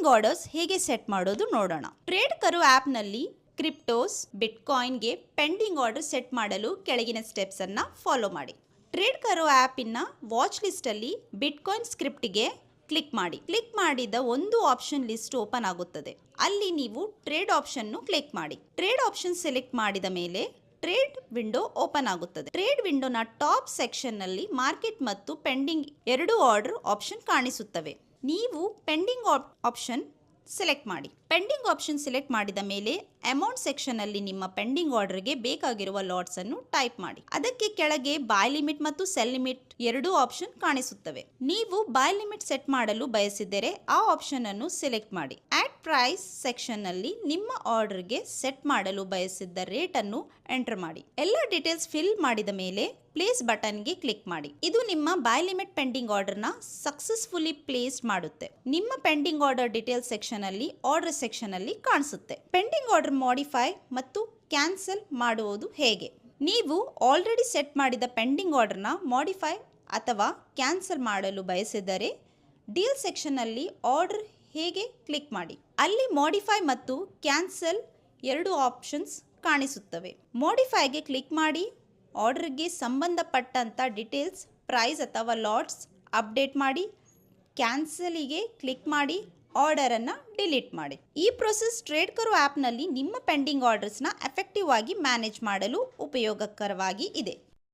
Pending orders ಹೇಗೆ set ಮಾಡೋದು ನೋಡೋಣ. ಟ್ರೇಡ್ ಕರೋ ಆ್ಯಪ್ನಲ್ಲಿ ಕ್ರಿಪ್ಟೋಸ್, ಬಿಟ್ಕಾಯಿನ್ಗೆ ಪೆಂಡಿಂಗ್ ಆರ್ಡರ್ ಸೆಟ್ ಮಾಡಲು ಕೆಳಗಿನ ಸ್ಟೆಪ್ಸ್ ಅನ್ನ ಫಾಲೋ ಮಾಡಿ. ಟ್ರೇಡ್ ಕರೋ ಆ್ಯಪಿನ ವಾಚ್ ಲಿಸ್ಟಲ್ಲಿ ಬಿಟ್ಕಾಯಿನ್ ಸ್ಕ್ರಿಪ್ಟ್ಗೆ ಕ್ಲಿಕ್ ಮಾಡಿ. ಕ್ಲಿಕ್ ಮಾಡಿದ ಒಂದು ಆಪ್ಷನ್ ಲಿಸ್ಟ್ ಓಪನ್ ಆಗುತ್ತದೆ. ಅಲ್ಲಿ ನೀವು ಟ್ರೇಡ್ ಆಪ್ಷನ್ ಕ್ಲಿಕ್ ಮಾಡಿ. ಟ್ರೇಡ್ ಆಪ್ಷನ್ ಸೆಲೆಕ್ಟ್ ಮಾಡಿದ ಮೇಲೆ ಟ್ರೇಡ್ ವಿಂಡೋ ಓಪನ್ ಆಗುತ್ತದೆ. ಟ್ರೇಡ್ ವಿಂಡೋನ ಟಾಪ್ ಸೆಕ್ಷನ್ ನಲ್ಲಿ ಮಾರ್ಕೆಟ್ ಮತ್ತು ಪೆಂಡಿಂಗ್ ಎರಡು ಆರ್ಡರ್ ಆಪ್ಷನ್ ಕಾಣಿಸುತ್ತವೆ. ನೀವು ಪೆಂಡಿಂಗ್ ಆಪ್ಷನ್ ಸೆಲೆಕ್ಟ್ ಮಾಡಿ. ಪೆಂಡಿಂಗ್ ಆಪ್ಷನ್ ಸೆಲೆಕ್ಟ್ ಮಾಡಿದ ಮೇಲೆ ಅಮೌಂಟ್ ಸೆಕ್ಷನ್ ಅಲ್ಲಿ ನಿಮ್ಮ ಪೆಂಡಿಂಗ್ ಆರ್ಡರ್ಗೆ ಬೇಕಾಗಿರುವ ಲಾಟ್ಸ್ ಅನ್ನು ಟೈಪ್ ಮಾಡಿ. ಅದಕ್ಕೆ ಕೆಳಗೆ ಬೈ ಲಿಮಿಟ್ ಮತ್ತು ಸೆಲ್ ಲಿಮಿಟ್ ಎರಡು ಆಪ್ಷನ್ ಕಾಣಿಸುತ್ತವೆ. ನೀವು ಬೈ ಲಿಮಿಟ್ ಸೆಟ್ ಮಾಡಲು ಬಯಸಿದರೆ ಆ ಆಪ್ಷನ್ ಅನ್ನು ಸೆಲೆಕ್ಟ್ ಮಾಡಿ. ಆಡ್ ಪ್ರೈಸ್ ಸೆಕ್ಷನ್ ನಲ್ಲಿ ನಿಮ್ಮ ಆರ್ಡರ್ಗೆ ಸೆಟ್ ಮಾಡಲು ಬಯಸಿದ್ದ ರೇಟ್ ಅನ್ನು ಎಂಟರ್ ಮಾಡಿ. ಎಲ್ಲ ಡೀಟೇಲ್ಸ್ ಫಿಲ್ ಮಾಡಿದ ಮೇಲೆ ಪ್ಲೇಸ್ ಬಟನ್ಗೆ ಕ್ಲಿಕ್ ಮಾಡಿ. ಇದು ನಿಮ್ಮ ಬೈ ಲಿಮಿಟ್ ಪೆಂಡಿಂಗ್ ಆರ್ಡರ್ ನ ಸಕ್ಸಸ್ಫುಲಿ ಪ್ಲೇಸ್ ಮಾಡುತ್ತೆ. ನಿಮ್ಮ ಪೆಂಡಿಂಗ್ ಆರ್ಡರ್ ಡೀಟೇಲ್ಸ್ ಸೆಕ್ಷನ್ ಅಲ್ಲಿ ಆರ್ಡರ್ ಸೆಕ್ಷನ್ ಅಲ್ಲಿ ಕಾಣಿಸುತ್ತೆ. ಪೆಂಡಿಂಗ್ ಆರ್ಡರ್ ಮಾಡಿಫೈ ಮತ್ತು ಕ್ಯಾನ್ಸಲ್ ಮಾಡುವುದು ಹೇಗೆ? ನೀವು ಆಲ್ರೆಡಿ ಸೆಟ್ ಮಾಡಿದ ಪೆಂಡಿಂಗ್ ಆರ್ಡರ್ ನ ಮಾಡಿಫೈ ಅಥವಾ ಕ್ಯಾನ್ಸಲ್ ಮಾಡಲು ಬಯಸಿದರೆ ಡೀಲ್ ಸೆಕ್ಷನ್ ಅಲ್ಲಿ ಆರ್ಡರ್ ಹೇಗೆ ಕ್ಲಿಕ್ ಮಾಡಿ. ಅಲ್ಲಿ ಮಾಡಿಫೈ ಮತ್ತು ಕ್ಯಾನ್ಸಲ್ ಎರಡು ಆಪ್ಷನ್ಸ್ ಕಾಣಿಸುತ್ತವೆ. ಮಾಡಿಫೈಗೆ ಕ್ಲಿಕ್ ಮಾಡಿ. ಆರ್ಡರ್ಗೆ ಸಂಬಂಧಪಟ್ಟಂತ ಡೀಟೇಲ್ಸ್, ಪ್ರೈಸ್ ಅಥವಾ ಲಾಟ್ಸ್ ಅಪ್ಡೇಟ್ ಮಾಡಿ. ಕ್ಯಾನ್ಸಲಿಗೆ ಕ್ಲಿಕ್ ಮಾಡಿ. ಆರ್ಡರ್ ಅನ್ನ ಡಿಲೀಟ್ ಮಾಡಿ. ಈ ಪ್ರೊಸೆಸ್ ಟ್ರೇಡ್ ಕರೋ ಆ್ಯಪ್ನಲ್ಲಿ ನಿಮ್ಮ ಪೆಂಡಿಂಗ್ ಆರ್ಡರ್ಸ್ನ ಎಫೆಕ್ಟಿವ್ ಆಗಿ ಮ್ಯಾನೇಜ್ ಮಾಡಲು ಉಪಯೋಗಕರವಾಗಿ ಇದೆ.